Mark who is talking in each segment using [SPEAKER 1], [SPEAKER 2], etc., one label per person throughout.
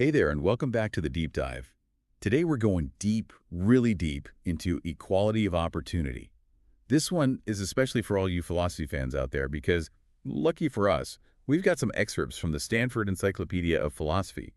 [SPEAKER 1] Hey there, and welcome back to the Deep Dive. Today we're going deep, really deep, into equality of opportunity. This one is especially for all you philosophy fans out there because, lucky for us, we've got some excerpts from the Stanford Encyclopedia of Philosophy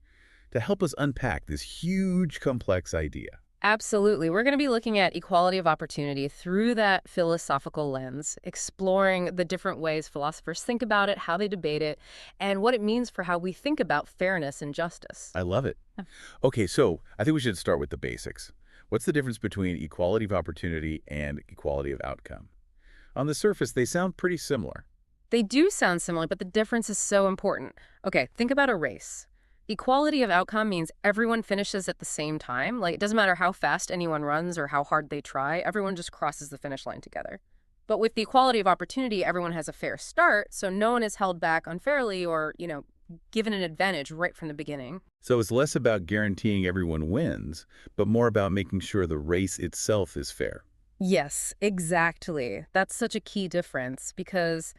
[SPEAKER 1] to help us unpack this huge, complex idea.
[SPEAKER 2] Absolutely. We're going to be looking at equality of opportunity through that philosophical lens, exploring the different ways philosophers think about it, how they debate it, and what it means for how we think about fairness and justice.
[SPEAKER 1] I love it.
[SPEAKER 2] Yeah.
[SPEAKER 1] Okay, so I think we should start with the basics. What's the difference between equality of opportunity and equality of outcome? On the surface, they sound pretty similar.
[SPEAKER 2] They do sound similar, but the difference is so important. Okay, think about a race. Equality of outcome means everyone finishes at the same time. Like, it doesn't matter how fast anyone runs or how hard they try, everyone just crosses the finish line together. But with the equality of opportunity, everyone has a fair start, so no one is held back unfairly or, given an advantage right from the beginning.
[SPEAKER 1] So it's less about guaranteeing everyone wins, but more about making sure the race itself is fair.
[SPEAKER 2] Yes, exactly. That's such a key difference because,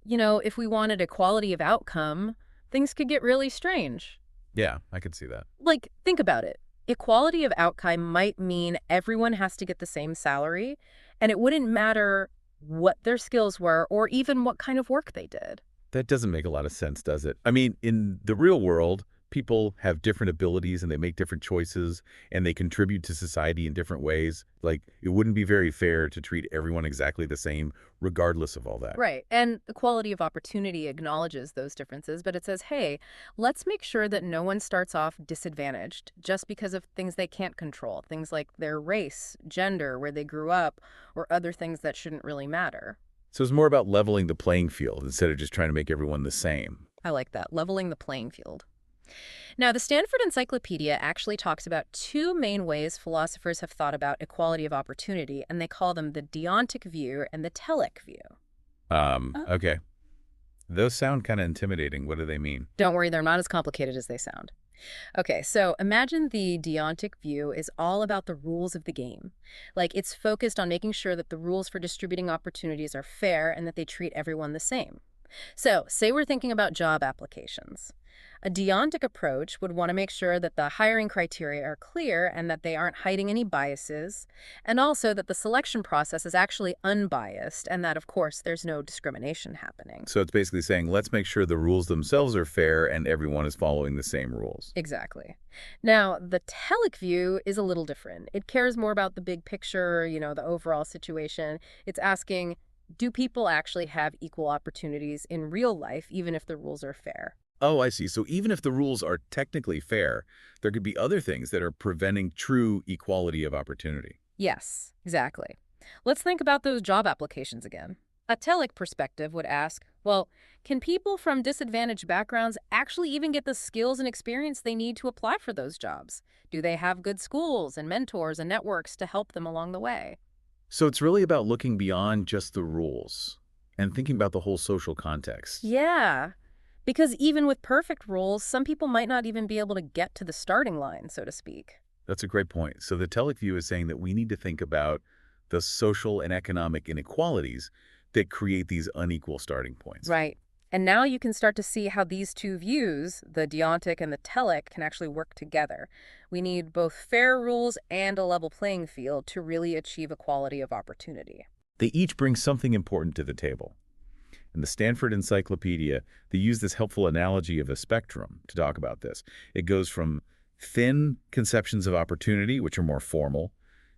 [SPEAKER 2] if we wanted equality of outcome, things could get really strange.
[SPEAKER 1] Yeah, I could see that.
[SPEAKER 2] Like, think about it. Equality of outcome might mean everyone has to get the same salary, and it wouldn't matter what their skills were or even what kind of work they did.
[SPEAKER 1] That doesn't make a lot of sense, does it? I mean, in the real world, people have different abilities and they make different choices and they contribute to society in different ways. Like, it wouldn't be very fair to treat everyone exactly the same, regardless of all that.
[SPEAKER 2] Right. And equality of opportunity acknowledges those differences, but it says, hey, let's make sure that no one starts off disadvantaged just because of things they can't control, things like their race, gender, where they grew up, or other things that shouldn't really matter.
[SPEAKER 1] So it's more about leveling the playing field instead of just trying to make everyone the same.
[SPEAKER 2] I like that, leveling the playing field. Now, the Stanford Encyclopedia actually talks about two main ways philosophers have thought about equality of opportunity, and they call them the deontic view and the telic view.
[SPEAKER 1] Okay. Those sound kind of intimidating. What do they mean?
[SPEAKER 2] Don't worry, they're not as complicated as they sound. Okay, so imagine the deontic view is all about the rules of the game. Like, it's focused on making sure that the rules for distributing opportunities are fair and that they treat everyone the same. So, say we're thinking about job applications. A deontic approach would want to make sure that the hiring criteria are clear and that they aren't hiding any biases, and also that the selection process is actually unbiased and that, of course, there's no discrimination happening.
[SPEAKER 1] So it's basically saying, let's make sure the rules themselves are fair and everyone is following the same rules.
[SPEAKER 2] Exactly. Now, the telic view is a little different. It cares more about the big picture, the overall situation. It's asking, do people actually have equal opportunities in real life, even if the rules are fair?
[SPEAKER 1] Oh, I see. So even if the rules are technically fair, there could be other things that are preventing true equality of opportunity.
[SPEAKER 2] Yes, exactly. Let's think about those job applications again. A telic perspective would ask, well, can people from disadvantaged backgrounds actually even get the skills and experience they need to apply for those jobs? Do they have good schools and mentors and networks to help them along the way?
[SPEAKER 1] So it's really about looking beyond just the rules and thinking about the whole social context.
[SPEAKER 2] Yeah, because even with perfect rules, some people might not even be able to get to the starting line, so to speak.
[SPEAKER 1] That's a great point. So the Telic view is saying that we need to think about the social and economic inequalities that create these unequal starting points.
[SPEAKER 2] Right. And now you can start to see how these two views, the deontic and the telic, can actually work together. We need both fair rules and a level playing field to really achieve equality of opportunity.
[SPEAKER 1] They each bring something important to the table. In the Stanford Encyclopedia, they use this helpful analogy of a spectrum to talk about this. It goes from thin conceptions of opportunity, which are more formal,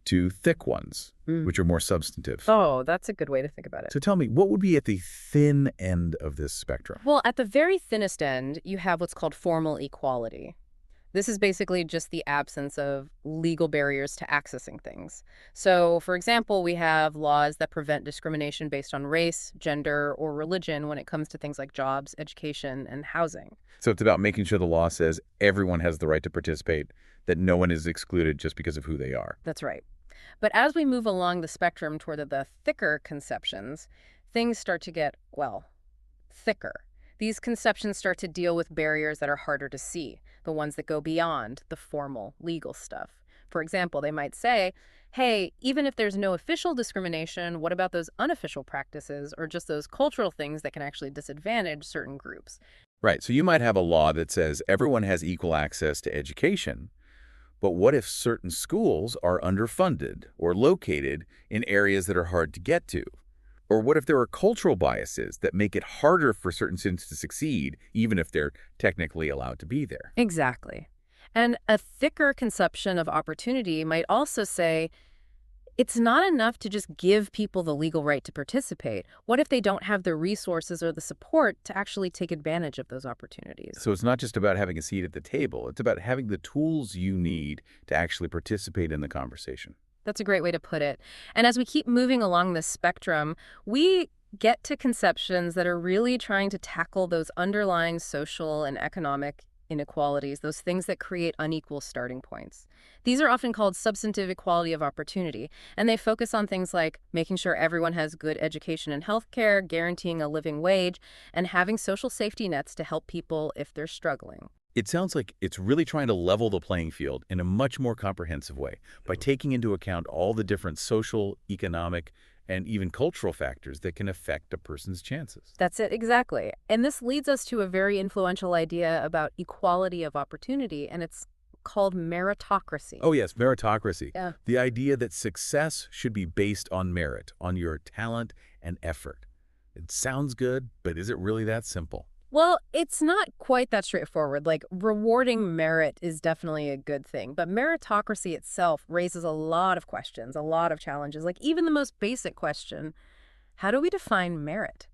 [SPEAKER 1] to thick ones,
[SPEAKER 2] Mm.
[SPEAKER 1] which are more substantive.
[SPEAKER 2] Oh, that's a good way to think about it.
[SPEAKER 1] So tell me, what would be at the thin end of this spectrum?
[SPEAKER 2] Well, at the very thinnest end, you have what's called formal equality. This is basically just the absence of legal barriers to accessing things. So, for example, we have laws that prevent discrimination based on race, gender, or religion when it comes to things like jobs, education, and housing.
[SPEAKER 1] So it's about making sure the law says everyone has the right to participate, that no one is excluded just because of who they are.
[SPEAKER 2] That's right. But as we move along the spectrum toward the thicker conceptions, things start to get, well, thicker. These conceptions start to deal with barriers that are harder to see, the ones that go beyond the formal legal stuff. For example, they might say, hey, even if there's no official discrimination, what about those unofficial practices or just those cultural things that can actually disadvantage certain groups?
[SPEAKER 1] Right, so you might have a law that says everyone has equal access to education, but what if certain schools are underfunded or located in areas that are hard to get to? Or what if there are cultural biases that make it harder for certain students to succeed, even if they're technically allowed to be there?
[SPEAKER 2] Exactly. And a thicker conception of opportunity might also say it's not enough to just give people the legal right to participate. What if they don't have the resources or the support to actually take advantage of those opportunities?
[SPEAKER 1] So it's not just about having a seat at the table, it's about having the tools you need to actually participate in the conversation.
[SPEAKER 2] That's a great way to put it. And as we keep moving along this spectrum, we get to conceptions that are really trying to tackle those underlying social and economic inequalities, those things that create unequal starting points. These are often called substantive equality of opportunity, and they focus on things like making sure everyone has good education and healthcare, guaranteeing a living wage, and having social safety nets to help people if they're struggling.
[SPEAKER 1] It sounds like it's really trying to level the playing field in a much more comprehensive way by taking into account all the different social, economic, and even cultural factors that can affect a person's chances.
[SPEAKER 2] That's it, exactly. And this leads us to a very influential idea about equality of opportunity, and it's called meritocracy.
[SPEAKER 1] Oh yes, meritocracy.
[SPEAKER 2] Yeah.
[SPEAKER 1] The idea that success should be based on merit, on your talent and effort. It sounds good, but is it really that simple?
[SPEAKER 2] Well, it's not quite that straightforward. Like, rewarding merit is definitely a good thing, but meritocracy itself raises a lot of questions, a lot of challenges. Like, even the most basic question, how do we define merit?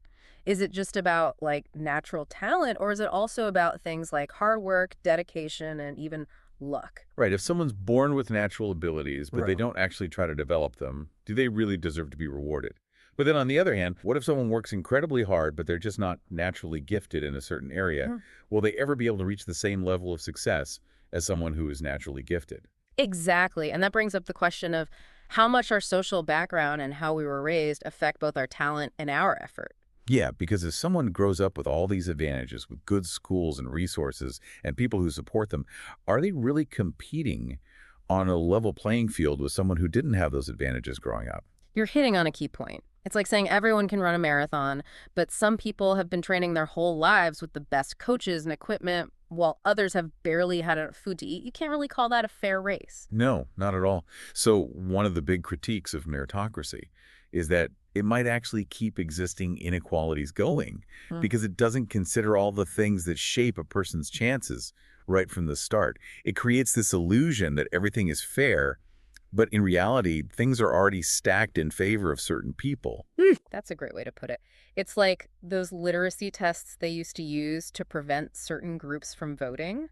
[SPEAKER 2] Is it just about, like, natural talent, or is it also about things like hard work, dedication, and even luck?
[SPEAKER 1] Right, if someone's born with natural abilities, but they
[SPEAKER 2] Right.
[SPEAKER 1] don't actually try to develop them, do they really deserve to be rewarded? But then on the other hand, what if someone works incredibly hard, but they're just not naturally gifted in a certain area?
[SPEAKER 2] Hmm.
[SPEAKER 1] Will they ever be able to reach the same level of success as someone who is naturally gifted?
[SPEAKER 2] Exactly. And that brings up the question of how much our social background and how we were raised affect both our talent and our effort.
[SPEAKER 1] Yeah, because if someone grows up with all these advantages, with good schools and resources and people who support them, are they really competing on a level playing field with someone who didn't have those advantages growing up?
[SPEAKER 2] You're hitting on a key point. It's like saying everyone can run a marathon, but some people have been training their whole lives with the best coaches and equipment, while others have barely had enough food to eat. You can't really call that a fair race.
[SPEAKER 1] No, not at all. So one of the big critiques of meritocracy is that it might actually keep existing inequalities going
[SPEAKER 2] Hmm.
[SPEAKER 1] because it doesn't consider all the things that shape a person's chances right from the start. It creates this illusion that everything is fair, but in reality, things are already stacked in favor of certain people.
[SPEAKER 2] That's a great way to put it. It's like those literacy tests they used to use to prevent certain groups from voting.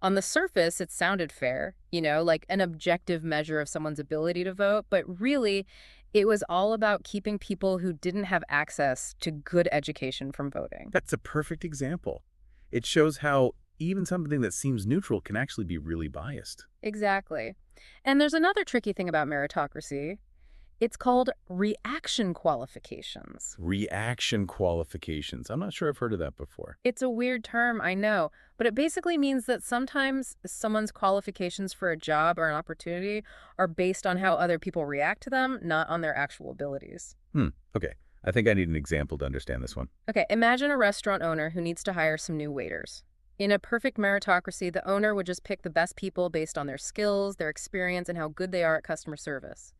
[SPEAKER 2] On the surface, it sounded fair, like an objective measure of someone's ability to vote, but really, it was all about keeping people who didn't have access to good education from voting.
[SPEAKER 1] That's a perfect example. It shows how even something that seems neutral can actually be really biased.
[SPEAKER 2] Exactly. And there's another tricky thing about meritocracy. It's called reaction qualifications.
[SPEAKER 1] Reaction qualifications. I'm not sure I've heard of that before.
[SPEAKER 2] It's a weird term, I know, but it basically means that sometimes someone's qualifications for a job or an opportunity are based on how other people react to them, not on their actual abilities.
[SPEAKER 1] Okay. I think I need an example to understand this one.
[SPEAKER 2] Okay, imagine a restaurant owner who needs to hire some new waiters. In a perfect meritocracy, the owner would just pick the best people based on their skills, their experience, and how good they are at customer service.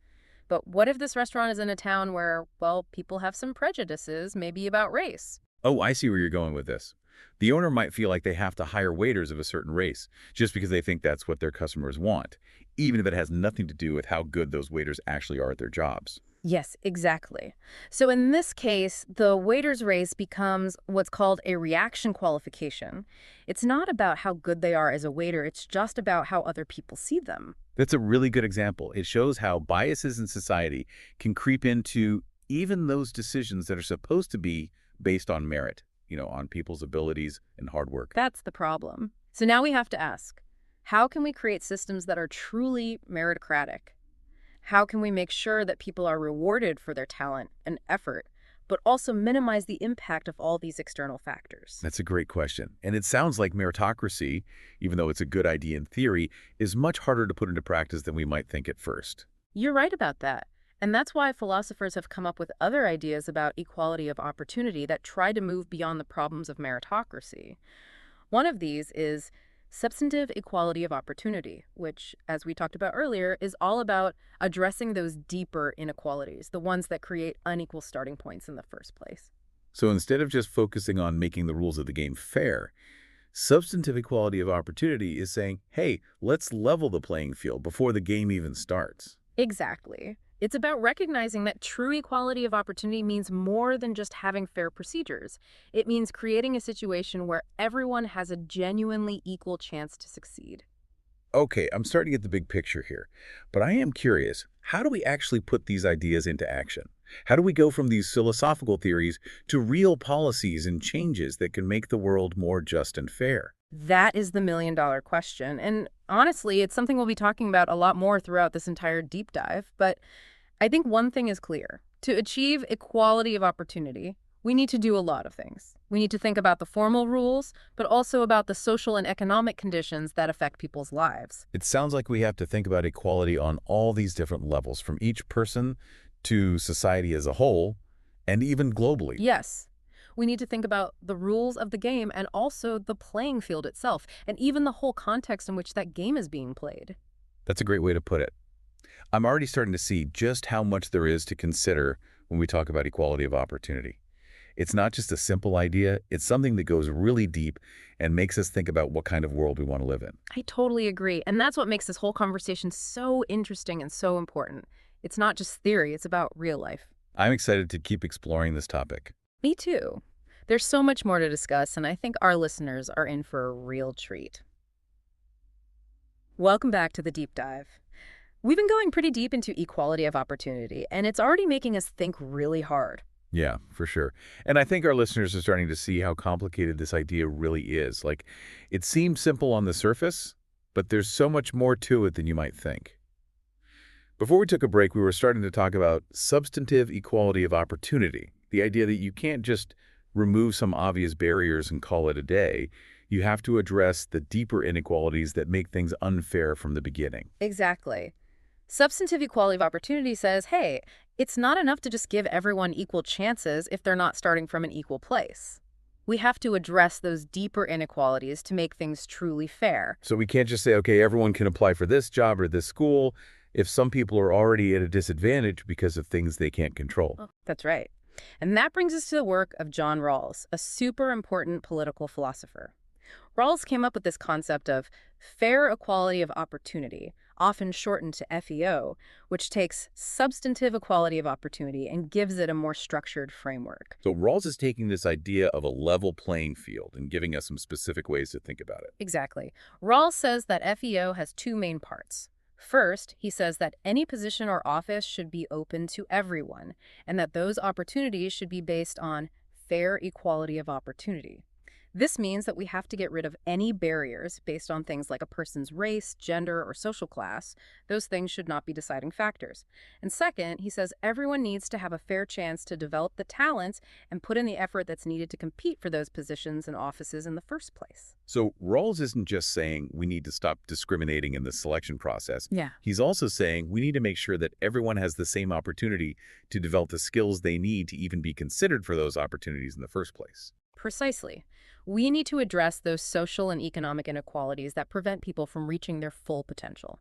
[SPEAKER 2] But what if this restaurant is in a town where, well, people have some prejudices, maybe about race?
[SPEAKER 1] Oh, I see where you're going with this. The owner might feel like they have to hire waiters of a certain race just because they think that's what their customers want, even if it has nothing to do with how good those waiters actually are at their jobs.
[SPEAKER 2] Yes, exactly. So in this case, the waiter's race becomes what's called a reaction qualification. It's not about how good they are as a waiter, it's just about how other people see them.
[SPEAKER 1] That's a really good example. It shows how biases in society can creep into even those decisions that are supposed to be based on merit, on people's abilities and hard work.
[SPEAKER 2] That's the problem. So now we have to ask, how can we create systems that are truly meritocratic? How can we make sure that people are rewarded for their talent and effort, but also minimize the impact of all these external factors?
[SPEAKER 1] That's a great question. And it sounds like meritocracy, even though it's a good idea in theory, is much harder to put into practice than we might think at first.
[SPEAKER 2] You're right about that. And that's why philosophers have come up with other ideas about equality of opportunity that try to move beyond the problems of meritocracy. One of these is substantive equality of opportunity, which, as we talked about earlier, is all about addressing those deeper inequalities, the ones that create unequal starting points in the first place.
[SPEAKER 1] So instead of just focusing on making the rules of the game fair, substantive equality of opportunity is saying, hey, let's level the playing field before the game even starts.
[SPEAKER 2] Exactly. It's about recognizing that true equality of opportunity means more than just having fair procedures. It means creating a situation where everyone has a genuinely equal chance to succeed.
[SPEAKER 1] Okay, I'm starting to get the big picture here, but I am curious, how do we actually put these ideas into action? How do we go from these philosophical theories to real policies and changes that can make the world more just and fair?
[SPEAKER 2] That is the million-dollar question. And honestly, it's something we'll be talking about a lot more throughout this entire deep dive. But I think one thing is clear. To achieve equality of opportunity, we need to do a lot of things. We need to think about the formal rules, but also about the social and economic conditions that affect people's lives.
[SPEAKER 1] It sounds like we have to think about equality on all these different levels, from each person to society as a whole, and even globally.
[SPEAKER 2] Yes, we need to think about the rules of the game and also the playing field itself, and even the whole context in which that game is being played.
[SPEAKER 1] That's a great way to put it. I'm already starting to see just how much there is to consider when we talk about equality of opportunity. It's not just a simple idea, it's something that goes really deep and makes us think about what kind of world we want to live in.
[SPEAKER 2] I totally agree. And that's what makes this whole conversation so interesting and so important. It's not just theory, it's about real life.
[SPEAKER 1] I'm excited to keep exploring this topic.
[SPEAKER 2] Me too. There's so much more to discuss, and I think our listeners are in for a real treat. Welcome back to the deep dive. We've been going pretty deep into equality of opportunity, and it's already making us think really hard.
[SPEAKER 1] Yeah, for sure. And I think our listeners are starting to see how complicated this idea really is. Like, it seems simple on the surface, but there's so much more to it than you might think. Before we took a break, we were starting to talk about substantive equality of opportunity, the idea that you can't just remove some obvious barriers and call it a day. You have to address the deeper inequalities that make things unfair from the beginning.
[SPEAKER 2] Exactly. Substantive equality of opportunity says, hey, it's not enough to just give everyone equal chances if they're not starting from an equal place. We have to address those deeper inequalities to make things truly fair.
[SPEAKER 1] So we can't just say, okay, everyone can apply for this job or this school if some people are already at a disadvantage because of things they can't control.
[SPEAKER 2] Oh, that's right. And that brings us to the work of John Rawls, a super important political philosopher. Rawls came up with this concept of fair equality of opportunity, often shortened to FEO, which takes substantive equality of opportunity and gives it a more structured framework.
[SPEAKER 1] So Rawls is taking this idea of a level playing field and giving us some specific ways to think about it.
[SPEAKER 2] Exactly. Rawls says that FEO has two main parts. First, he says that any position or office should be open to everyone, and that those opportunities should be based on fair equality of opportunity. This means that we have to get rid of any barriers based on things like a person's race, gender, or social class. Those things should not be deciding factors. And second, he says everyone needs to have a fair chance to develop the talents and put in the effort that's needed to compete for those positions and offices in the first place.
[SPEAKER 1] So Rawls isn't just saying we need to stop discriminating in the selection process.
[SPEAKER 2] Yeah.
[SPEAKER 1] He's also saying we need to make sure that everyone has the same opportunity to develop the skills they need to even be considered for those opportunities in the first place.
[SPEAKER 2] Precisely. We need to address those social and economic inequalities that prevent people from reaching their full potential.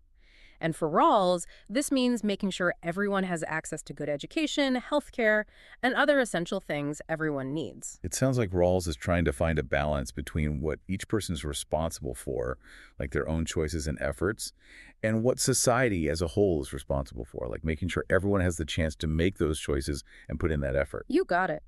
[SPEAKER 2] And for Rawls, this means making sure everyone has access to good education, healthcare, and other essential things everyone needs.
[SPEAKER 1] It sounds like Rawls is trying to find a balance between what each person is responsible for, like their own choices and efforts, and what society as a whole is responsible for, like making sure everyone has the chance to make those choices and put in that effort.
[SPEAKER 2] You got it.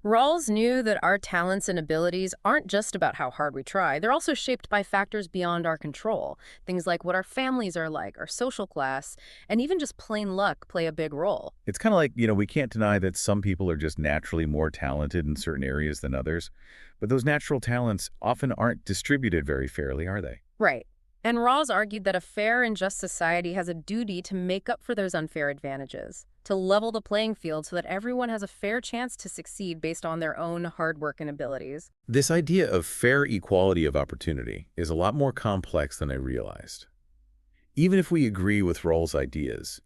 [SPEAKER 2] Rawls knew that our talents and abilities aren't just about how hard we try. They're also shaped by factors beyond our control. Things like what our families are like, our social class, and even just plain luck play a big role.
[SPEAKER 1] It's kind of like, we can't deny that some people are just naturally more talented in certain areas than others, but those natural talents often aren't distributed very fairly, are they?
[SPEAKER 2] Right. And Rawls argued that a fair and just society has a duty to make up for those unfair advantages, to level the playing field so that everyone has a fair chance to succeed based on their own hard work and abilities.
[SPEAKER 1] This idea of fair equality of opportunity is a lot more complex than I realized. Even if we agree with Rawls' ideas,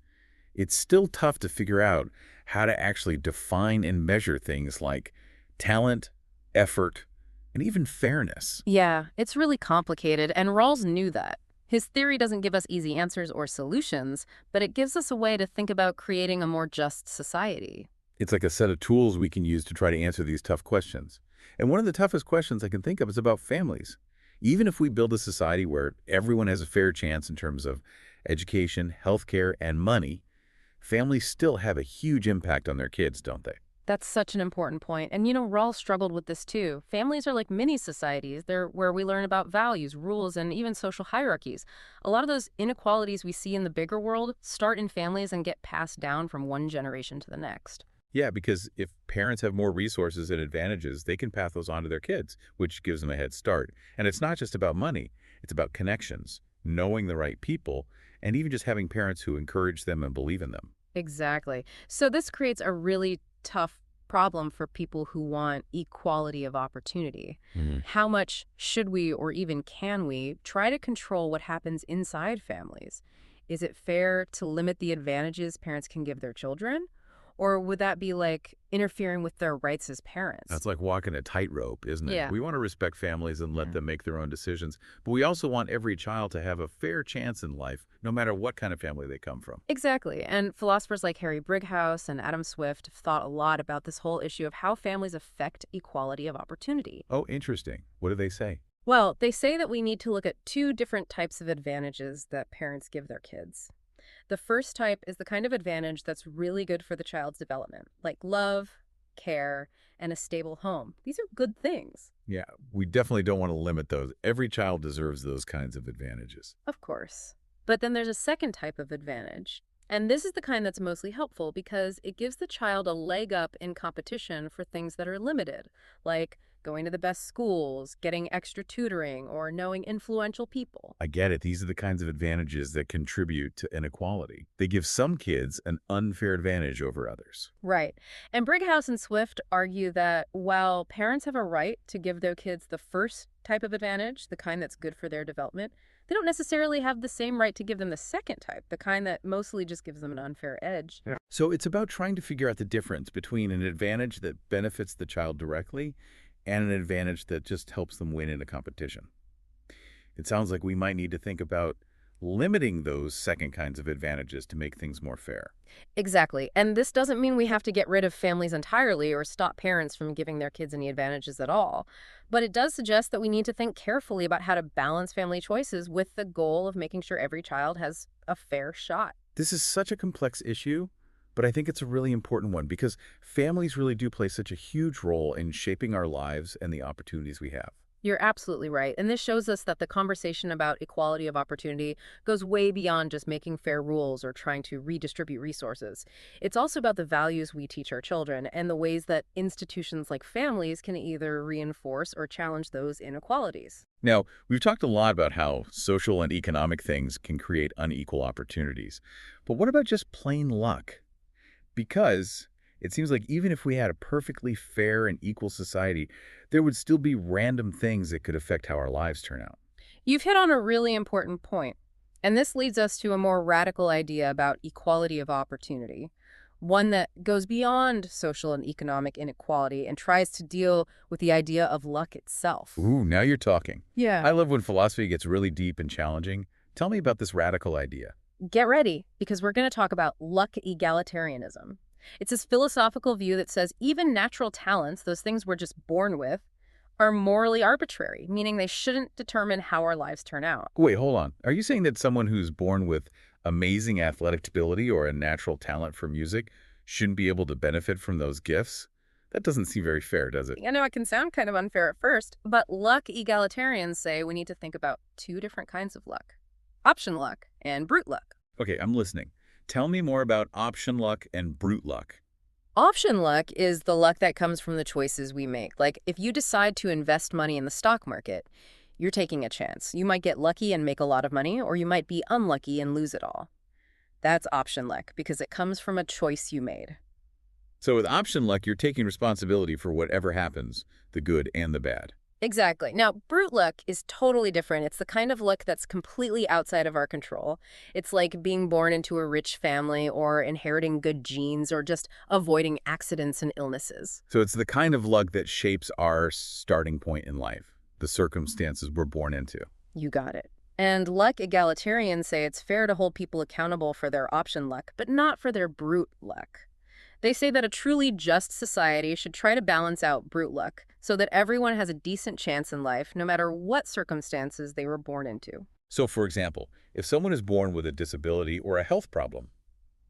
[SPEAKER 1] it's still tough to figure out how to actually define and measure things like talent, effort, and even fairness.
[SPEAKER 2] Yeah, it's really complicated, and Rawls knew that. His theory doesn't give us easy answers or solutions, but it gives us a way to think about creating a more just society.
[SPEAKER 1] It's like a set of tools we can use to try to answer these tough questions. And one of the toughest questions I can think of is about families. Even if we build a society where everyone has a fair chance in terms of education, healthcare, and money, families still have a huge impact on their kids, don't they?
[SPEAKER 2] That's such an important point. And Rawls struggled with this too. Families are like mini societies. They're where we learn about values, rules, and even social hierarchies. A lot of those inequalities we see in the bigger world start in families and get passed down from one generation to the next.
[SPEAKER 1] Yeah, because if parents have more resources and advantages, they can pass those on to their kids, which gives them a head start. And it's not just about money. It's about connections, knowing the right people, and even just having parents who encourage them and believe in them.
[SPEAKER 2] Exactly. So this creates a really tough problem for people who want equality of opportunity.
[SPEAKER 1] Mhm.
[SPEAKER 2] How much should we, or even can we, try to control what happens inside families? Is it fair to limit the advantages parents can give their children? Or would that be like interfering with their rights as parents?
[SPEAKER 1] That's like walking a tightrope, isn't it?
[SPEAKER 2] Yeah.
[SPEAKER 1] We want to respect families and let them make their own decisions, but we also want every child to have a fair chance in life, no matter what kind of family they come from.
[SPEAKER 2] Exactly. And philosophers like Harry Brighouse and Adam Swift have thought a lot about this whole issue of how families affect equality of opportunity.
[SPEAKER 1] Oh, interesting. What do they say?
[SPEAKER 2] Well, they say that we need to look at two different types of advantages that parents give their kids. The first type is the kind of advantage that's really good for the child's development, like love, care, and a stable home. These are good things,
[SPEAKER 1] Yeah, we definitely don't want to limit those. Every child deserves those kinds of advantages.
[SPEAKER 2] of course. But then there's a second type of advantage. And this is the kind that's mostly helpful because it gives the child a leg up in competition for things that are limited, like going to the best schools, getting extra tutoring, or knowing influential people.
[SPEAKER 1] I get it. These are the kinds of advantages that contribute to inequality. They give some kids an unfair advantage over others.
[SPEAKER 2] Right. And Brighouse and Swift argue that while parents have a right to give their kids the first type of advantage, the kind that's good for their development, they don't necessarily have the same right to give them the second type, the kind that mostly just gives them an unfair edge.
[SPEAKER 1] Yeah. So it's about trying to figure out the difference between an advantage that benefits the child directly and an advantage that just helps them win in a competition. It sounds like we might need to think about limiting those second kinds of advantages to make things more fair.
[SPEAKER 2] Exactly. And this doesn't mean we have to get rid of families entirely or stop parents from giving their kids any advantages at all. But it does suggest that we need to think carefully about how to balance family choices with the goal of making sure every child has a fair shot.
[SPEAKER 1] This is such a complex issue, but I think it's a really important one because families really do play such a huge role in shaping our lives and the opportunities we have.
[SPEAKER 2] You're absolutely right. And this shows us that the conversation about equality of opportunity goes way beyond just making fair rules or trying to redistribute resources. It's also about the values we teach our children and the ways that institutions like families can either reinforce or challenge those inequalities.
[SPEAKER 1] Now, we've talked a lot about how social and economic things can create unequal opportunities. But what about just plain luck? Because it seems like even if we had a perfectly fair and equal society, there would still be random things that could affect how our lives turn out.
[SPEAKER 2] You've hit on a really important point, and this leads us to a more radical idea about equality of opportunity, one that goes beyond social and economic inequality and tries to deal with the idea of luck itself.
[SPEAKER 1] Ooh, now you're talking.
[SPEAKER 2] Yeah.
[SPEAKER 1] I love when philosophy gets really deep and challenging. Tell me about this radical idea.
[SPEAKER 2] Get ready, because we're going to talk about luck egalitarianism. It's this philosophical view that says even natural talents, those things we're just born with, are morally arbitrary, meaning they shouldn't determine how our lives turn out.
[SPEAKER 1] Wait, hold on. Are you saying that someone who's born with amazing athletic ability or a natural talent for music shouldn't be able to benefit from those gifts? That doesn't seem very fair, does it?
[SPEAKER 2] I know it can sound kind of unfair at first, but luck egalitarians say we need to think about two different kinds of luck: option luck and brute luck.
[SPEAKER 1] Okay, I'm listening. Tell me more about option luck and brute luck.
[SPEAKER 2] Option luck is the luck that comes from the choices we make. Like if you decide to invest money in the stock market, you're taking a chance. You might get lucky and make a lot of money, or you might be unlucky and lose it all. That's option luck because it comes from a choice you made.
[SPEAKER 1] So with option luck, you're taking responsibility for whatever happens, the good and the bad.
[SPEAKER 2] Exactly. Now, brute luck is totally different. It's the kind of luck that's completely outside of our control. It's like being born into a rich family or inheriting good genes or just avoiding accidents and illnesses.
[SPEAKER 1] So it's the kind of luck that shapes our starting point in life, the circumstances we're born into.
[SPEAKER 2] You got it. And luck egalitarians say it's fair to hold people accountable for their option luck, but not for their brute luck. They say that a truly just society should try to balance out brute luck so that everyone has a decent chance in life, no matter what circumstances they were born into.
[SPEAKER 1] So, for example, if someone is born with a disability or a health problem,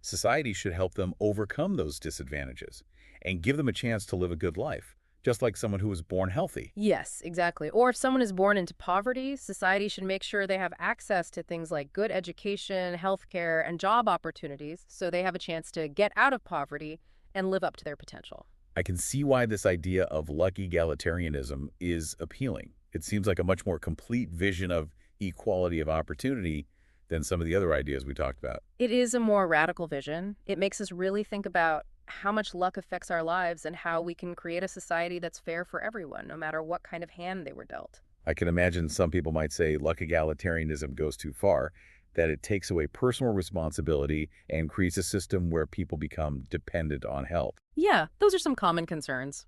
[SPEAKER 1] society should help them overcome those disadvantages and give them a chance to live a good life, just like someone who was born healthy.
[SPEAKER 2] Yes, exactly. Or if someone is born into poverty, society should make sure they have access to things like good education, healthcare, and job opportunities so they have a chance to get out of poverty and live up to their potential.
[SPEAKER 1] I can see why this idea of luck egalitarianism is appealing. It seems like a much more complete vision of equality of opportunity than some of the other ideas we talked about.
[SPEAKER 2] It is a more radical vision. It makes us really think about how much luck affects our lives and how we can create a society that's fair for everyone, no matter what kind of hand they were dealt.
[SPEAKER 1] I can imagine some people might say luck egalitarianism goes too far, that it takes away personal responsibility and creates a system where people become dependent on help.
[SPEAKER 2] Yeah, those are some common concerns.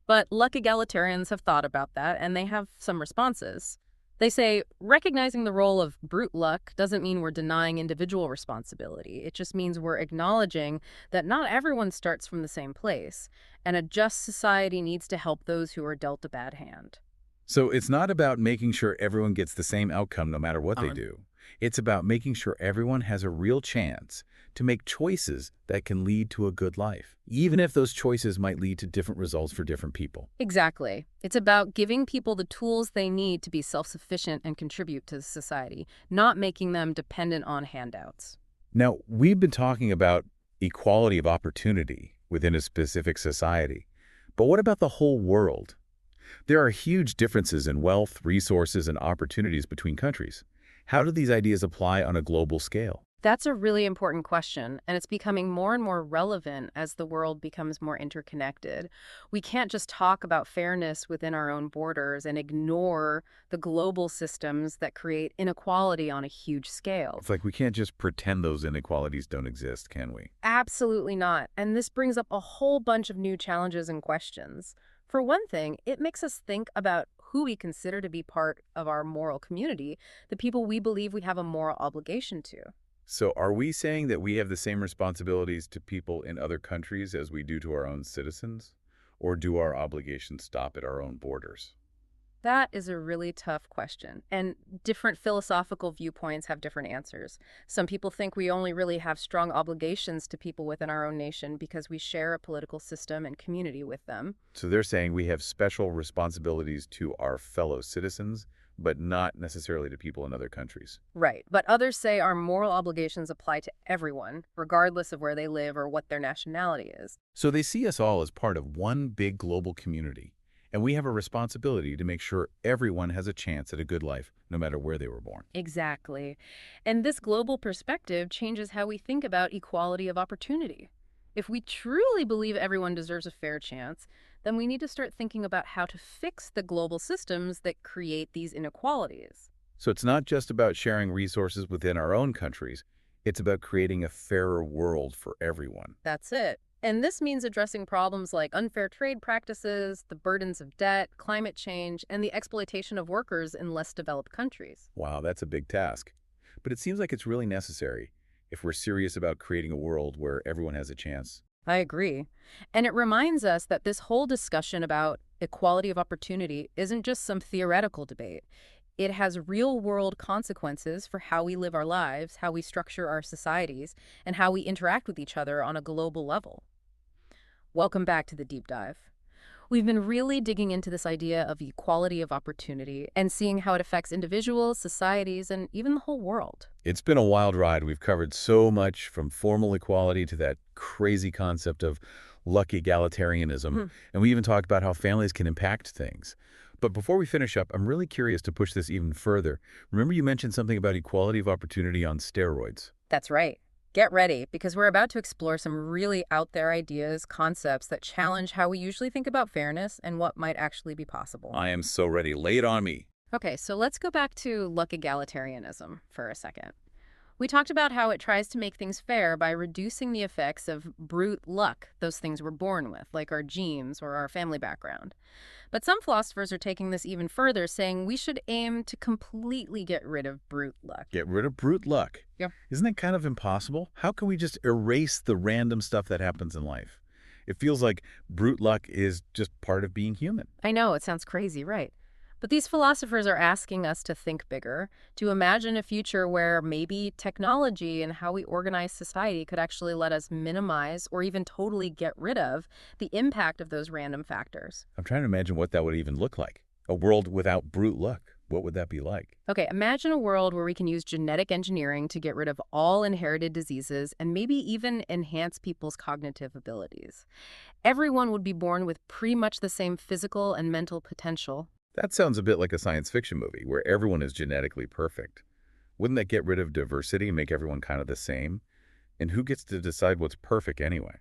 [SPEAKER 2] But luck egalitarians have thought about that, and they have some responses. They say recognizing the role of brute luck doesn't mean we're denying individual responsibility. It just means we're acknowledging that not everyone starts from the same place, and a just society needs to help those who are dealt a bad hand.
[SPEAKER 1] So it's not about making sure everyone gets the same outcome no matter what they
[SPEAKER 2] Um,
[SPEAKER 1] do. It's about making sure everyone has a real chance to make choices that can lead to a good life, even if those choices might lead to different results for different people.
[SPEAKER 2] Exactly. It's about giving people the tools they need to be self-sufficient and contribute to society, not making them dependent on handouts.
[SPEAKER 1] Now, we've been talking about equality of opportunity within a specific society, but what about the whole world? There are huge differences in wealth, resources, and opportunities between countries. How do these ideas apply on a global scale?
[SPEAKER 2] That's a really important question, and it's becoming more and more relevant as the world becomes more interconnected. We can't just talk about fairness within our own borders and ignore the global systems that create inequality on a huge scale.
[SPEAKER 1] It's like we can't just pretend those inequalities don't exist, can we?
[SPEAKER 2] Absolutely not. And this brings up a whole bunch of new challenges and questions. For one thing, it makes us think about who we consider to be part of our moral community, the people we believe we have a moral obligation to.
[SPEAKER 1] So are we saying that we have the same responsibilities to people in other countries as we do to our own citizens? Or do our obligations stop at our own borders?
[SPEAKER 2] That is a really tough question, and different philosophical viewpoints have different answers. Some people think we only really have strong obligations to people within our own nation because we share a political system and community with them.
[SPEAKER 1] So they're saying we have special responsibilities to our fellow citizens, but not necessarily to people in other countries.
[SPEAKER 2] Right, but others say our moral obligations apply to everyone, regardless of where they live or what their nationality is.
[SPEAKER 1] So they see us all as part of one big global community, and we have a responsibility to make sure everyone has a chance at a good life, no matter where they were born.
[SPEAKER 2] Exactly. And this global perspective changes how we think about equality of opportunity. If we truly believe everyone deserves a fair chance, then we need to start thinking about how to fix the global systems that create these inequalities.
[SPEAKER 1] So it's not just about sharing resources within our own countries, it's about creating a fairer world for everyone.
[SPEAKER 2] That's it. And this means addressing problems like unfair trade practices, the burdens of debt, climate change, and the exploitation of workers in less developed countries.
[SPEAKER 1] Wow, that's a big task. But it seems like it's really necessary if we're serious about creating a world where everyone has a chance.
[SPEAKER 2] I agree. And it reminds us that this whole discussion about equality of opportunity isn't just some theoretical debate. It has real-world consequences for how we live our lives, how we structure our societies, and how we interact with each other on a global level. Welcome back to the Deep Dive. We've been really digging into this idea of equality of opportunity and seeing how it affects individuals, societies, and even the whole world.
[SPEAKER 1] It's been a wild ride. We've covered so much from formal equality to that crazy concept of luck egalitarianism. And we even talked about how families can impact things. But before we finish up, I'm really curious to push this even further. Remember you mentioned something about equality of opportunity on steroids.
[SPEAKER 2] That's right. Get ready, because we're about to explore some really out there ideas, concepts that challenge how we usually think about fairness and what might actually be possible.
[SPEAKER 1] I am so ready. Lay it on me.
[SPEAKER 2] Okay, so let's go back to luck egalitarianism for a second. We talked about how it tries to make things fair by reducing the effects of brute luck, those things we're born with, like our genes or our family background. But some philosophers are taking this even further, saying we should aim to completely get rid of brute luck.
[SPEAKER 1] Get rid of brute luck.
[SPEAKER 2] Yep.
[SPEAKER 1] Isn't that kind of impossible? How can we just erase the random stuff that happens in life? It feels like brute luck is just part of being human.
[SPEAKER 2] I know, it sounds crazy, right? But these philosophers are asking us to think bigger, to imagine a future where maybe technology and how we organize society could actually let us minimize or even totally get rid of the impact of those random factors.
[SPEAKER 1] I'm trying to imagine what that would even look like. A world without brute luck. What would that be like?
[SPEAKER 2] Okay, imagine a world where we can use genetic engineering to get rid of all inherited diseases and maybe even enhance people's cognitive abilities. Everyone would be born with pretty much the same physical and mental potential.
[SPEAKER 1] That sounds a bit like a science fiction movie where everyone is genetically perfect. Wouldn't that get rid of diversity and make everyone kind of the same? And who gets to decide what's perfect anyway?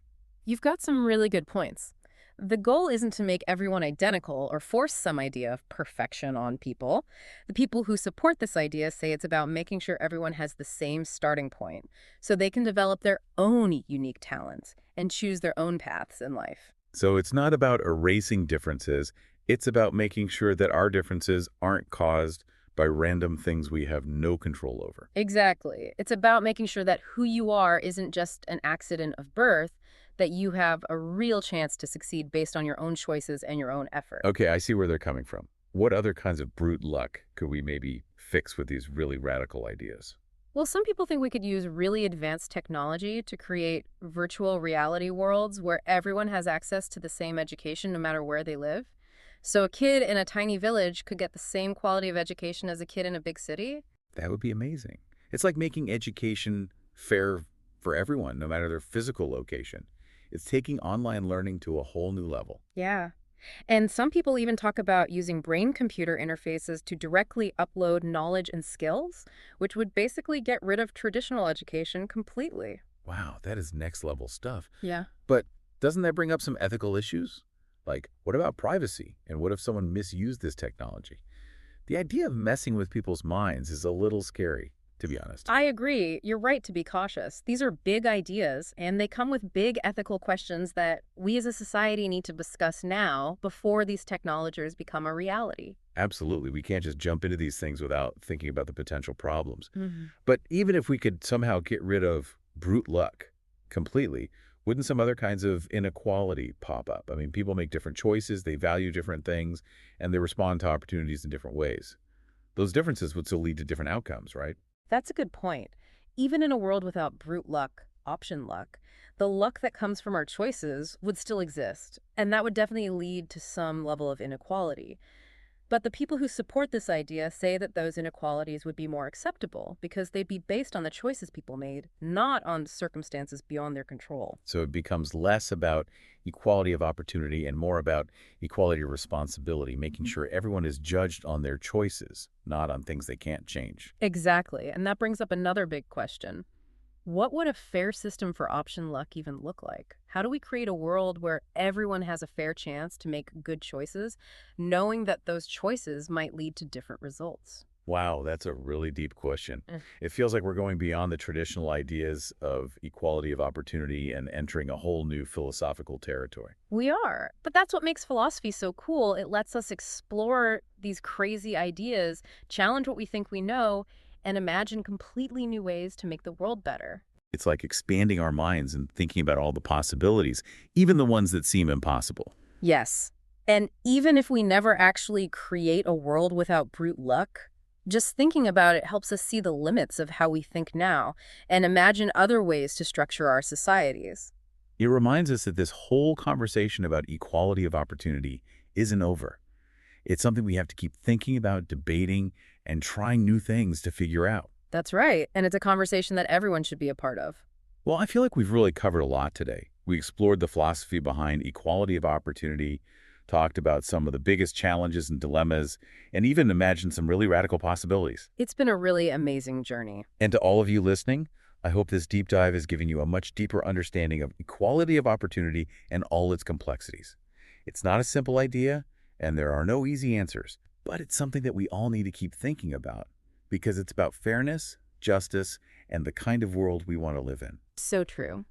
[SPEAKER 2] You've got some really good points. The goal isn't to make everyone identical or force some idea of perfection on people. The people who support this idea say it's about making sure everyone has the same starting point, so they can develop their own unique talents and choose their own paths in life.
[SPEAKER 1] So it's not about erasing differences. It's about making sure that our differences aren't caused by random things we have no control over.
[SPEAKER 2] Exactly. It's about making sure that who you are isn't just an accident of birth, that you have a real chance to succeed based on your own choices and your own effort.
[SPEAKER 1] Okay, I see where they're coming from. What other kinds of brute luck could we maybe fix with these really radical ideas?
[SPEAKER 2] Well, some people think we could use really advanced technology to create virtual reality worlds where everyone has access to the same education no matter where they live. So a kid in a tiny village could get the same quality of education as a kid in a big city.
[SPEAKER 1] That would be amazing. It's like making education fair for everyone, no matter their physical location. It's taking online learning to a whole new level.
[SPEAKER 2] Yeah. And some people even talk about using brain-computer interfaces to directly upload knowledge and skills, which would basically get rid of traditional education completely.
[SPEAKER 1] Wow, that is next level stuff.
[SPEAKER 2] Yeah.
[SPEAKER 1] But doesn't that bring up some ethical issues? Like, what about privacy? And what if someone misused this technology? The idea of messing with people's minds is a little scary, to be honest.
[SPEAKER 2] I agree. You're right to be cautious. These are big ideas, and they come with big ethical questions that we as a society need to discuss now before these technologies become a reality.
[SPEAKER 1] Absolutely. We can't just jump into these things without thinking about the potential problems.
[SPEAKER 2] Mhm.
[SPEAKER 1] But even if we could somehow get rid of brute luck completely, wouldn't some other kinds of inequality pop up? I mean, people make different choices, they value different things, and they respond to opportunities in different ways. Those differences would still lead to different outcomes, right?
[SPEAKER 2] That's a good point. Even in a world without brute luck, option luck, the luck that comes from our choices would still exist, and that would definitely lead to some level of inequality. But the people who support this idea say that those inequalities would be more acceptable because they'd be based on the choices people made, not on circumstances beyond their control.
[SPEAKER 1] So it becomes less about equality of opportunity and more about equality of responsibility, making sure everyone is judged on their choices, not on things they can't change.
[SPEAKER 2] Exactly, and that brings up another big question. What would a fair system for option luck even look like? How do we create a world where everyone has a fair chance to make good choices, knowing that those choices might lead to different results?
[SPEAKER 1] Wow, that's a really deep question.
[SPEAKER 2] Mm.
[SPEAKER 1] It feels like we're going beyond the traditional ideas of equality of opportunity and entering a whole new philosophical territory.
[SPEAKER 2] We are. But that's what makes philosophy so cool. It lets us explore these crazy ideas, challenge what we think we know, and imagine completely new ways to make the world better.
[SPEAKER 1] It's like expanding our minds and thinking about all the possibilities, even the ones that seem impossible.
[SPEAKER 2] Yes. And even if we never actually create a world without brute luck, just thinking about it helps us see the limits of how we think now and imagine other ways to structure our societies.
[SPEAKER 1] It reminds us that this whole conversation about equality of opportunity isn't over. It's something we have to keep thinking about, debating, and trying new things to figure out.
[SPEAKER 2] That's right. And it's a conversation that everyone should be a part of.
[SPEAKER 1] Well, I feel like we've really covered a lot today. We explored the philosophy behind equality of opportunity, talked about some of the biggest challenges and dilemmas, and even imagined some really radical possibilities.
[SPEAKER 2] It's been a really amazing journey.
[SPEAKER 1] And to all of you listening, I hope this deep dive has given you a much deeper understanding of equality of opportunity and all its complexities. It's not a simple idea, and there are no easy answers, but it's something that we all need to keep thinking about because it's about fairness, justice, and the kind of world we want to live in.
[SPEAKER 2] So true.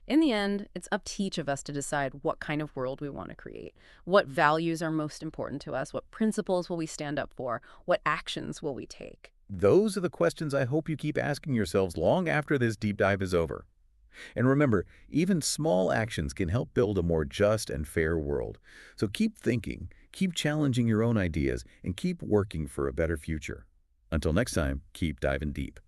[SPEAKER 2] In the end, it's up to each of us to decide what kind of world we want to create. What values are most important to us? What principles will we stand up for? What actions will we take?
[SPEAKER 1] Those are the questions I hope you keep asking yourselves long after this deep dive is over. And remember, even small actions can help build a more just and fair world. So keep thinking, keep challenging your own ideas, and keep working for a better future. Until next time, keep diving deep.